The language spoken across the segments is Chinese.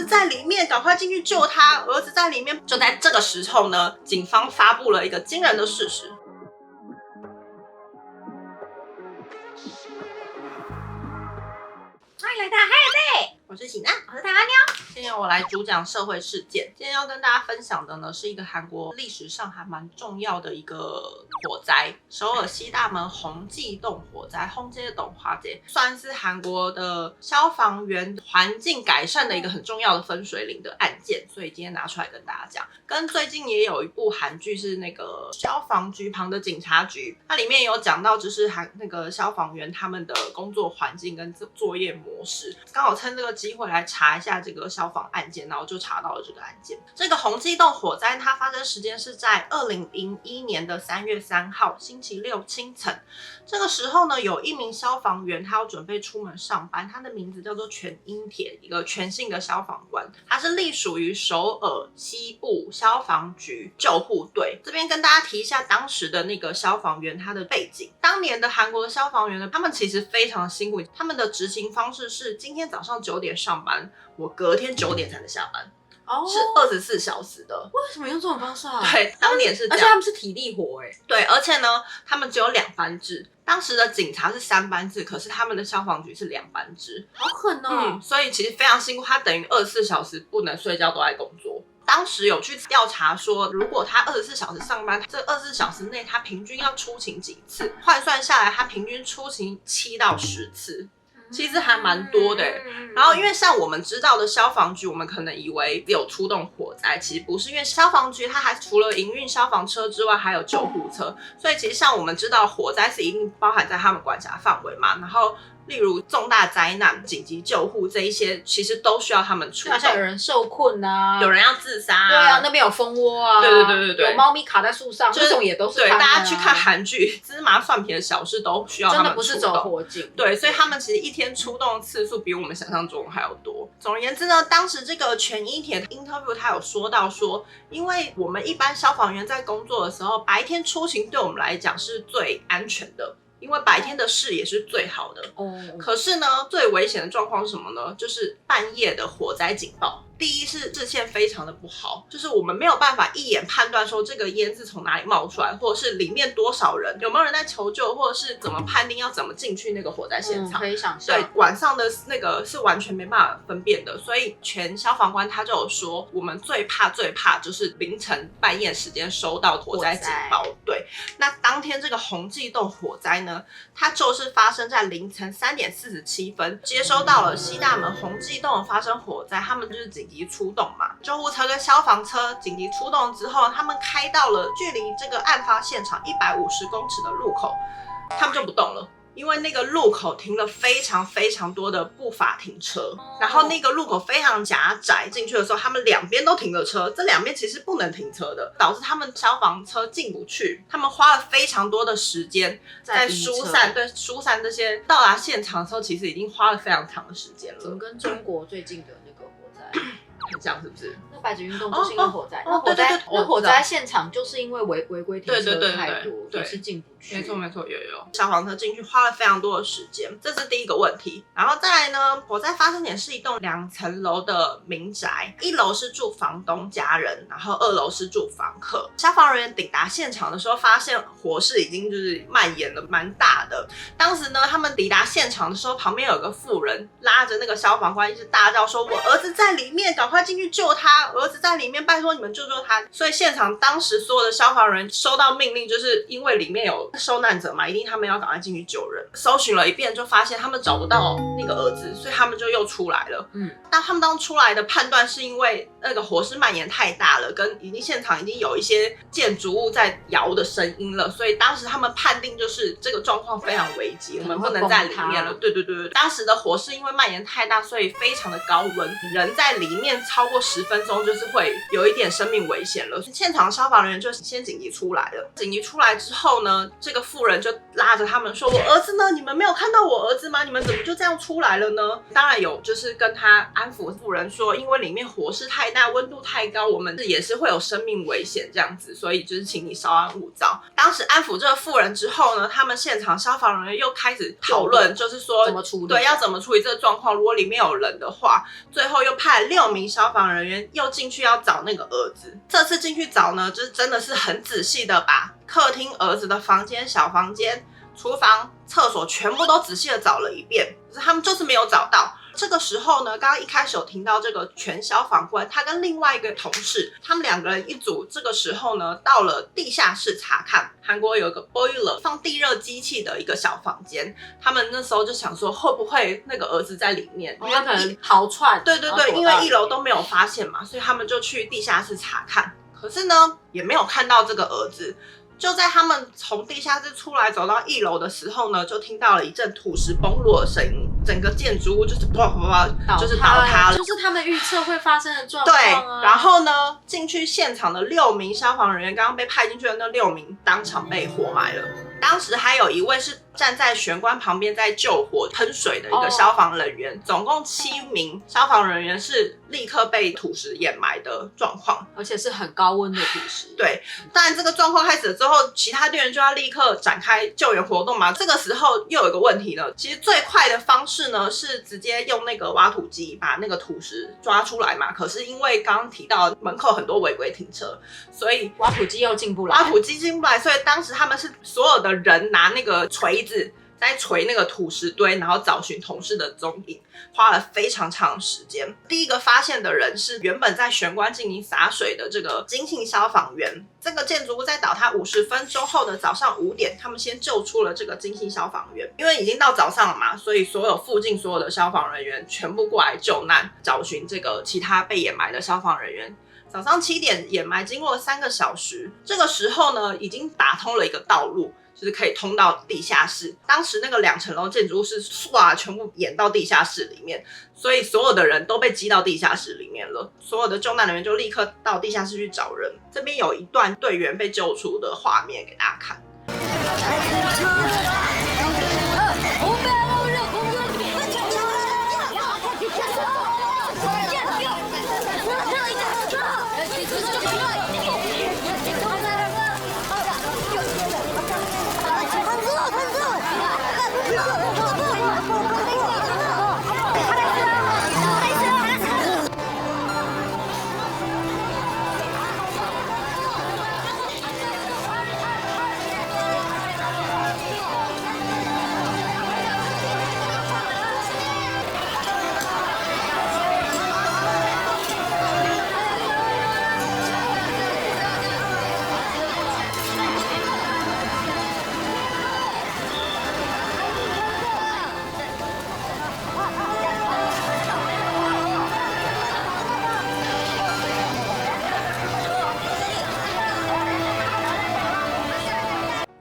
在裡面，趕快進去救他，兒子在裡面。就在這個時候呢，警方發布了一個驚人的事實。歡迎來到海爾貝，我是喜娜，我是台灣妞。今天我來主講社會事件。今天要跟大家分享的呢，是一個韓國歷史上還蠻重要的一個火災——首爾西大門弘濟洞火災。弘濟洞火災算是韓國的消防員環境改善的一個很重要的分水嶺的案件，所以今天拿出來跟大家講。跟最近也有一部韓劇是那個消防局旁的警察局，它裡面有講到就是那個消防員他們的工作環境跟作業模式。剛好趁這個機會來查一下這個消防案件，然後就查到了這個案件。這個弘濟洞火災它發生時間是在2001年的3月3號星期六清晨。這個時候呢，有一名消防員他要準備出門上班，他的名字叫做全英鐵，一個全姓的消防官，他是隸屬於首爾西部消防局救護隊。這邊跟大家提一下當時的那個消防員他的背景。當年的韓國的消防员呢，他們其實非常辛苦，他们的執行方式是今天早上9點上班，我隔天9點才能下班。是24小時的。為什麼用這種方式啊？對，當年是這樣，而且他們是體力活欸。對，而且呢，他們只有2班制。當時的警察是3班制，可是他們的消防局是2班制。好狠哦！所以其實非常辛苦，他等於24小時不能睡覺都在工作。當時有去調查說，如果他24小時上班，這24小時內他平均要出勤幾次？換算下來，他平均出勤7到10次。其實還蠻多的。然後因為像我們知道的消防局，我們可能以為有出動火災，其實不是，因為消防局它還除了營運消防車之外，還有救護車，所以其實像我們知道火災是一定包含在他們管轄範圍嘛，然後例如重大災難、緊急救護這一些，其實都需要他們出動。像有人受困啊，有人要自殺啊，对啊，那邊有蜂窩啊，对，有猫咪卡在樹上，這種也都是他們啊。对，大家去看韓劇，芝麻蒜皮的小事都需要他們出动，真的不是走火警。对，所以他們其實一天出動的次數比我們想象中還要多。總而言之呢，當時這個全英鐵的 interview 他有說到說，因為我們一般消防員在工作的時候，白天出勤對我们來講是最安全的。因為白天的視野是最好的，可是呢，最危險的狀況是什麼呢？就是半夜的火災警報。第一是視線非常的不好，就是我們沒有辦法一眼判斷說這個煙是從哪裡冒出來，或者是裡面多少人，有沒有人在求救，或者是怎麼判定要怎麼進去那個火災現場。可以想象。對，晚上的那個是完全沒辦法分辨的，所以全消防官他就有說，我們最怕就是凌晨半夜時間收到火災警報。對，那當天這個弘濟洞火災呢，它就是發生在凌晨3點47分，接收到了西大門弘濟洞發生火災，他們就是緊急出動嘛，救護車跟消防車緊急出動之後，他們開到了距離這個案發現場150公尺的路口，他們就不動了。因為那個路口停了非常非常多的不法停車，然後那個路口非常狹窄，進去的時候他們兩邊都停了車，這兩邊其實不能停車的，導致他們消防車進不去，他們花了非常多的時間在疏散，對，疏散這些，到達現場的時候其實已經花了非常長的時間了。怎麼跟中國最近的那個火災很像，是不是？那白紙運動就是因為火災，那火災現場就是因為違規停車太多，也是進不去。沒錯，有消防車進去花了非常多的時間，這是第一個問題。然後再來呢，火災發生點是一棟2層樓的民宅，1樓是住房東家人，然後2樓是住房客。消防人員抵達現場的時候，發現火勢已經就是蔓延了蠻大的。當時呢，他們抵達現場的時候，旁邊有個婦人拉着那個消防官一直大叫說：“我兒子在裡面，趕快進去救他！兒子在裡面，拜托你們救救他！”所以現場當時所有的消防人收到命令，就是因為裡面有受難者嘛，一定他們要趕快進去救人。搜尋了一遍，就發現他們找不到那個兒子，所以他們就又出來了。那他們當出來的判斷是因為那個火勢蔓延太大了，跟已經現場已經有一些建築物在搖的聲音了，所以當時他們判定就是這個狀況非常危急，我們不能在裡面了。對，當時的火勢因為蔓延太大，所以非常的高溫，人在裡面超過10分鐘就是會有一點生命危險了。現場消防人員就先緊急出來了。緊急出來之後呢，這個婦人就拉着他們說：“我兒子呢？你們沒有看到我兒子嗎？你們怎麼就這樣出來了呢？”當然有，就是跟他安撫婦人說，因為裡面火勢太大，溫度太高，我們也是會有生命危險這樣子，所以就是請你稍安勿躁。當時安撫這個婦人之後呢，他們現場消防人員又開始討論，就是說怎麼處理，對，要怎麼處理這個狀況。如果裡面有人的話，最後又派了6名消防人員又進去要找那個兒子。這次進去找呢，就是真的是很仔細的把客廳兒子的房間、小房間、廚房、廁所全部都仔細的找了一遍，可是他們就是沒有找到。這個時候呢，剛剛一開始有聽到這個全消防官，他跟另外一個同事，他們2個人一組。這個時候呢，到了地下室查看。韓國有一個 boiler 放地熱機器的一個小房間，他們那時候就想說，會不會那個兒子在裡面？因為可能逃竄。對對對，因為1樓都沒有發現嘛，所以他們就去地下室查看。可是呢，也沒有看到這個兒子。就在他們從地下室出來走到1樓的時候呢，就聽到了一陣土石崩落的聲音，整個建築物就是啪啪啪，就是倒塌了，就是他們預測會發生的狀況。对，然後呢，进去現場的6名消防人員，剛剛被派進去的那6名，當場被活埋了。當時還有一位是站在玄關旁邊在救火噴水的一個消防人員，總共7名消防人員是立刻被土石掩埋的狀況，而且是很高溫的土石。對，當然這個狀況開始了之後，其他隊員就要立刻展開救援活動嘛。這個時候又有一個問題了，其實最快的方式呢是直接用那個挖土機把那個土石抓出來嘛。可是因為剛剛提到門口很多違規停車，所以挖土機又進不來，所以當時他們是所有的人拿那个锤子在锤那个土石堆，然後找尋同事的蹤影，花了非常長的時間。第一個發現的人是原本在玄關進行灑水的這個金信消防員。這個建築物在倒塌50分鐘後的早上5點，他們先救出了這個金信消防員。因為已經到早上了嘛，所以附近所有的消防人員全部過來救難，找尋這個其他被掩埋的消防人員。早上7點掩埋，經過了3個小時。這個時候呢，已經打通了一個道路，就是可以通到地下室。當時那個2層樓建築物是唰全部掩到地下室裡面，所以所有的人都被擠到地下室裡面了。所有的救難人員就立刻到地下室去找人。這邊有一段隊員被救出的畫面給大家看。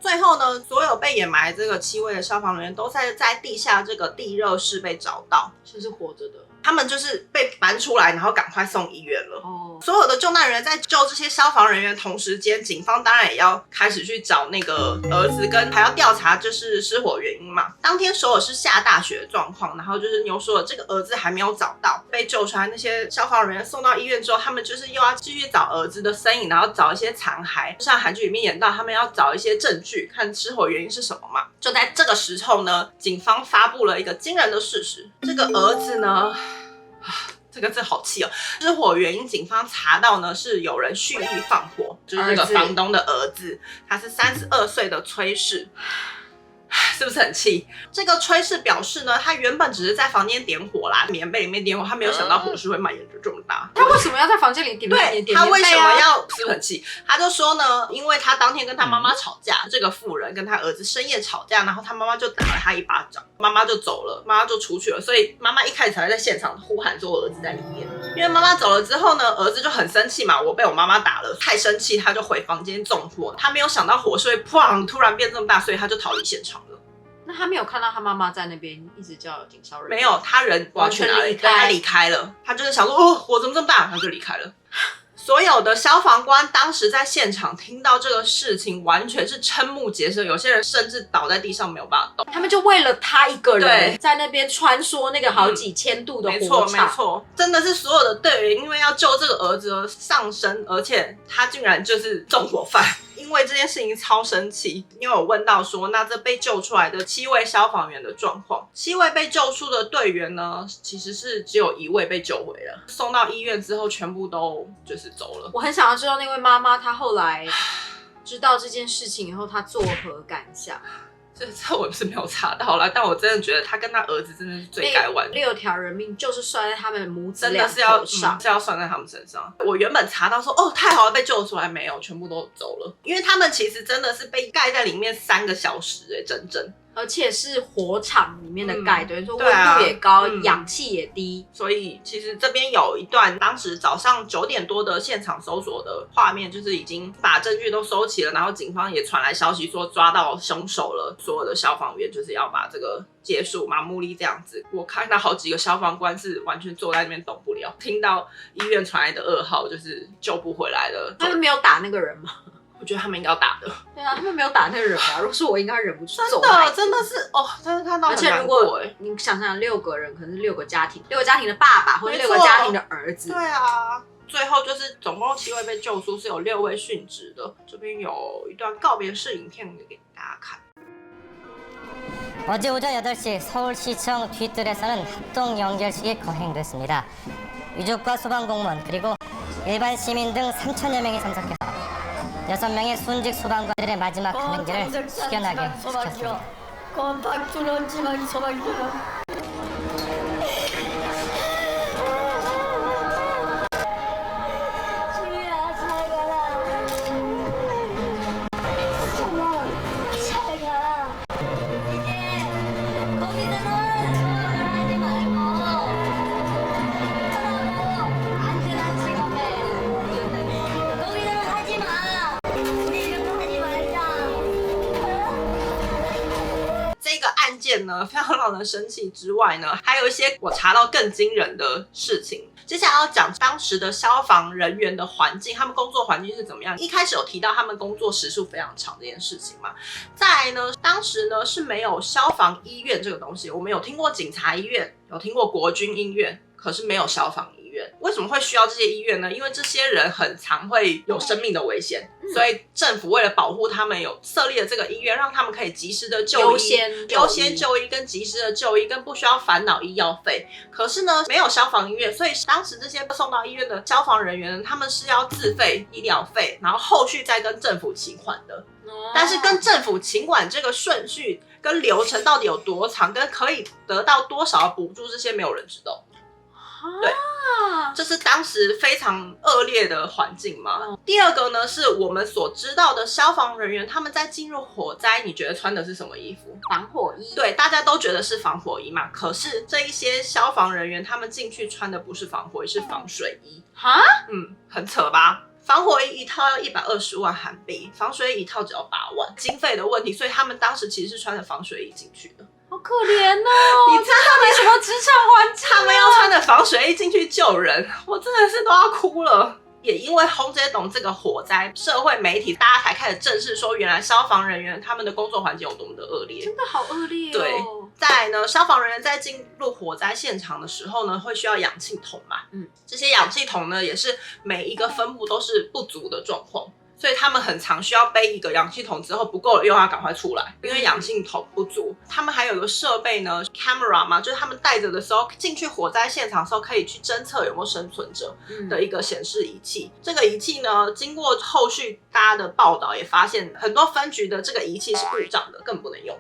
最後呢，所有被掩埋這個7位的消防人員都在地下這個地熱室被找到，是活着的。他們就是被搬出來，然後趕快送醫院了。所有的救難人員在救這些消防人員同時間，警方當然也要開始去找那個兒子，跟還要調查就是失火原因嘛。當天首爾是下大雪的狀況，然後就是牛說了這個兒子還沒有找到，被救出來那些消防人員送到醫院之後，他們就是又要繼續找兒子的身影，然後找一些殘骸，像韓劇裡面演到他們要找一些證據，看失火原因是什麼嘛。就在這個時候呢，警方發布了一個驚人的事實，這個兒子呢，這個真好氣哦！失火原因，警方查到呢是有人蓄意放火，就是這個房東的兒子，他是32歲的崔氏。是不是很氣？這個崔氏表示呢，他原本只是在房間點火啦，棉被裡面點火，他沒有想到火勢會蔓延就這麼大。他為什麼要在房間裡點？對，他為什麼要？是不是很氣？他就說呢，因為他當天跟他媽媽吵架，這個婦人跟他兒子深夜吵架，然後他媽媽就打了他一巴掌，媽媽就走了，媽媽就出去了，所以媽媽一開始才會在現場呼喊說我兒子在裡面。因為媽媽走了之後呢，兒子就很生氣嘛，我被我媽媽打了，太生氣，他就回房間縱火。他沒有想到火勢會砰突然變這麼大，所以他就逃離現場了。那他沒有看到他媽媽在那邊一直叫警消人員？沒有，他人完全離開了。他就是想說，哦，火怎麼這麼大，他就離開了。所有的消防官當時在現場聽到這個事情，完全是瞠目結舌，有些人甚至倒在地上沒有辦法動。他們就為了他一個人在那邊穿梭那個好幾千度的火場。沒錯，真的是所有的隊員因為要救這個兒子而上身，而且他竟然就是縱火犯。因為這件事情超生氣，因為我問到說，那這被救出來的7位消防員的狀況，7位被救出的隊員呢，其實是只有1位被救回了，送到醫院之後全部都就是走了。我很想要知道那位媽媽她後來知道這件事情以後，她作何感想？這我是没有查到啦，但我真的覺得他跟他兒子真的是罪該萬死。6條人命就是算在他們母子倆頭上，是要算在他們身上。我原本查到說，哦，太好了，被救出来，没有，全部都走了，因為他們其實真的是被蓋在裡面3個小時，整整。而且是火場裡面的蓋，等於說溫度也高，氧氣也低，所以其實這邊有一段當時早上9點多的現場搜索的畫面，就是已經把證據都收齊了，然後警方也傳來消息說抓到兇手了，所有的消防員就是要把這個結束馬木利這樣子。我看到好幾個消防官是完全坐在那邊動不了，聽到醫院傳來的噩耗就是救不回來了。他們沒有打那個人嗎？我覺得他們應該要打的。对啊，他们没有打那個人啊。如果是我，應該忍不住走。真的是哦，真的看到很難過。而且如果你想想，6個人可能是6個家庭，6個家庭的爸爸或者6個家庭的兒子。對啊，最後就是總共7位被救出，是有6位殉職的。這邊有一段告別式影片給大家看。 어제 오전 8시 서울시청 뒤뜰에서는 합동 연결식이 거행됐습니다. 유족과 소방공무원 그리고 일반 시민 등 3,000여 명이 참석해서 6명의 순직 소방관들의 마지막 가맹제를 숙연하게 지켰습니다.案件呢，非常讓人生氣之外呢，還有一些我查到更驚人的事情。接下來要講當時的消防人員的環境，他們工作環境是怎麼樣？一開始有提到他們工作時數非常長這件事情嘛。再來呢，當時呢是沒有消防醫院這個東西，我們有聽過警察醫院，有聽過國軍醫院，可是沒有消防醫院。為什麼會需要這些醫院呢？因為這些人很常會有生命的危險，所以政府為了保護他們，有設立了這個醫院，讓他們可以及時的就醫，優先就醫跟及時的就醫，跟不需要煩惱醫藥費。可是呢，沒有消防醫院，所以當時這些送到醫院的消防人員，他們是要自費醫療費，然後後續再跟政府請款的。但是跟政府請款這個順序跟流程到底有多長，跟可以得到多少的補助，這些沒有人知道。對，這是當時非常惡劣的環境嘛。第二個呢，是我們所知道的消防人員，他們在進入火災，你覺得穿的是什麼衣服？防火衣。對，大家都覺得是防火衣嘛。可是這一些消防人員，他們進去穿的不是防火衣，是防水衣。哈？很扯吧？防火衣一套要120萬韓幣，防水衣一套只要8萬，經費的問題，所以他們當時其實是穿着防水衣進去的。好可憐哦！你知道你什麼職場環境？他們要穿着防水衣進去救人，我真的是都要哭了。也因為洪杰董這個火災，社會媒體大家才開始正視說，原來消防人員他們的工作環境有多麼的惡劣，真的好惡劣哦。對，再來呢，消防人員在進入火災現場的時候呢，會需要氧氣筒嘛，這些氧氣筒呢，也是每一個分部都是不足的狀況。所以他們很常需要背一個氧氣筒之後不夠了，又要趕快出來，因為氧氣筒不足。他們還有一個設備呢 ，camera 嘛，就是他們帶着的時候進去火災現場的時候，可以去偵測有沒有生存者的一個顯示儀器。這個儀器呢，經過後續大家的報道，也發現很多分局的這個儀器是故障的，更不能用。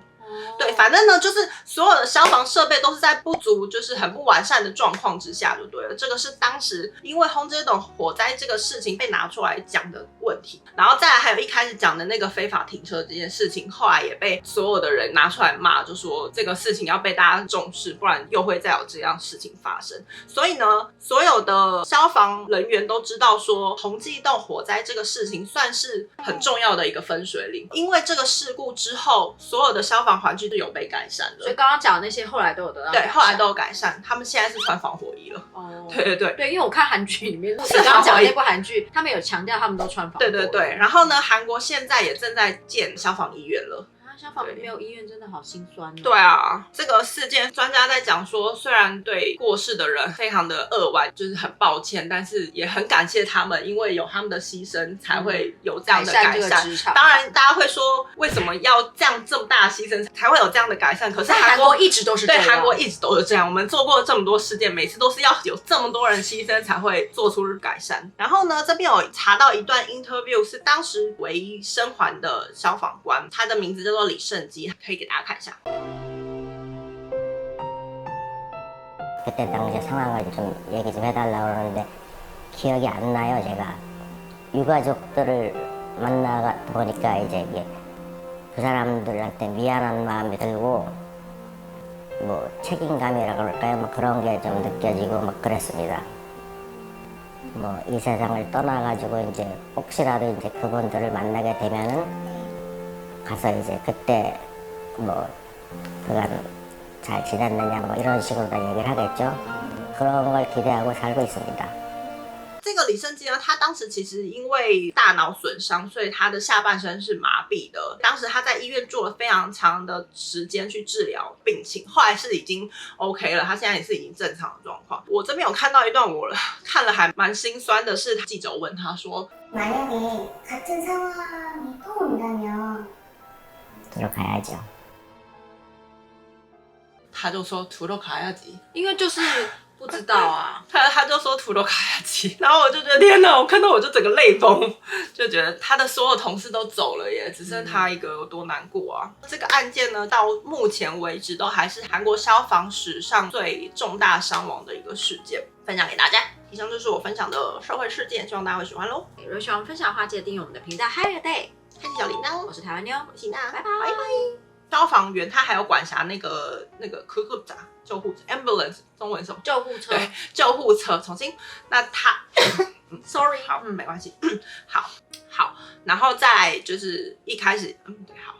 對，反正呢，就是所有的消防設備都是在不足，就是很不完善的狀況之下，就對了。這個是當時因為洪杰董火災這個事情被拿出來講的問題，然後再來還有一開始講的那個非法停車這件事情，後來也被所有的人拿出來罵，就說這個事情要被大家重視，不然又會再有這樣事情發生。所以呢，所有的消防人員都知道說，洪杰董火災這個事情算是很重要的一個分水嶺，因為這個事故之後，所有的消防環境是有被改善的。所以刚刚講的那些後來都有得到改善。對，後來都有改善，他們現在是穿防火衣了。哦，对，因為我看韓劇裡面，你剛剛講的那部韓劇，他們有強調他們都穿防火衣。對，然後呢，韓國現在也正在建消防醫院了。消防沒有醫院真的好心酸哦。對啊，這個事件專家在講說，雖然對過世的人非常的扼腕，就是很抱歉，但是也很感謝他們，因為有他們的犧牲，才會有這樣的改善。當然，大家會說，為什麼要這麼大的犧牲才會有這樣的改善？可是韓國一直都是這樣。對，韓國一直都是這樣。我們做過這麼多事件，每次都是要有這麼多人犧牲才會做出改善。然後呢，這邊有查到一段 interview， 是當時唯一生還的消防官，他的名字叫做李勝基，可以給大家看一下。 그때 당시 상황을 좀 얘기 좀 해달라고 그러는데 기억이 안 나요. 제가 유가족들을 만나 보니까 이제 이게 그 사람들한테 미안한 마음이 들고 뭐 책임감이라 그럴까요? 뭐 그런 게 좀 느껴지고 막 그랬습니다. 뭐 이 세상을 떠나가지고 이제 혹시라도 이제 그분들을 만나게 되면은 가서 이제 그때 뭐 그간 잘 지냈느냐 뭐 이런 식으로 다 얘기를 하겠죠. 그런 걸 기대하고 살고 있습니다. 这個李勝基呢，他當時其實因為大腦損傷，所以他的下半身是麻痹的。當時他在醫院做了非常長的時間去治療病情，後來是已經 OK 了，他現在也是已經正常的狀況。我這邊有看到一段，我看了還蠻心酸的，是記者問他說： 만약에 같은 상황이 또 온다면 들어가야죠. 他就說土豆卡亞吉，因為就是不知道啊，他就說土豆卡亞吉，然後我就覺得天哪，我看到我就整個淚崩，就覺得他的所有同事都走了耶，只剩他一個，有多難過啊！這個案件呢，到目前為止都還是韓國消防史上最重大傷亡的一個事件，分享給大家。以上就是我分享的社會事件，希望大家會喜歡嘍。如果喜歡分享的話，記得訂閱我們的頻道 Hi Day， 開啟小鈴鐺。我是台灣妞，我是娜，拜拜。消防員他還有管轄那個救護車 ambulance 中文什麼？救護車。對，救護車。重新，那他，sorry， 好，沒關係，好，然後再來就是一開始，對，好。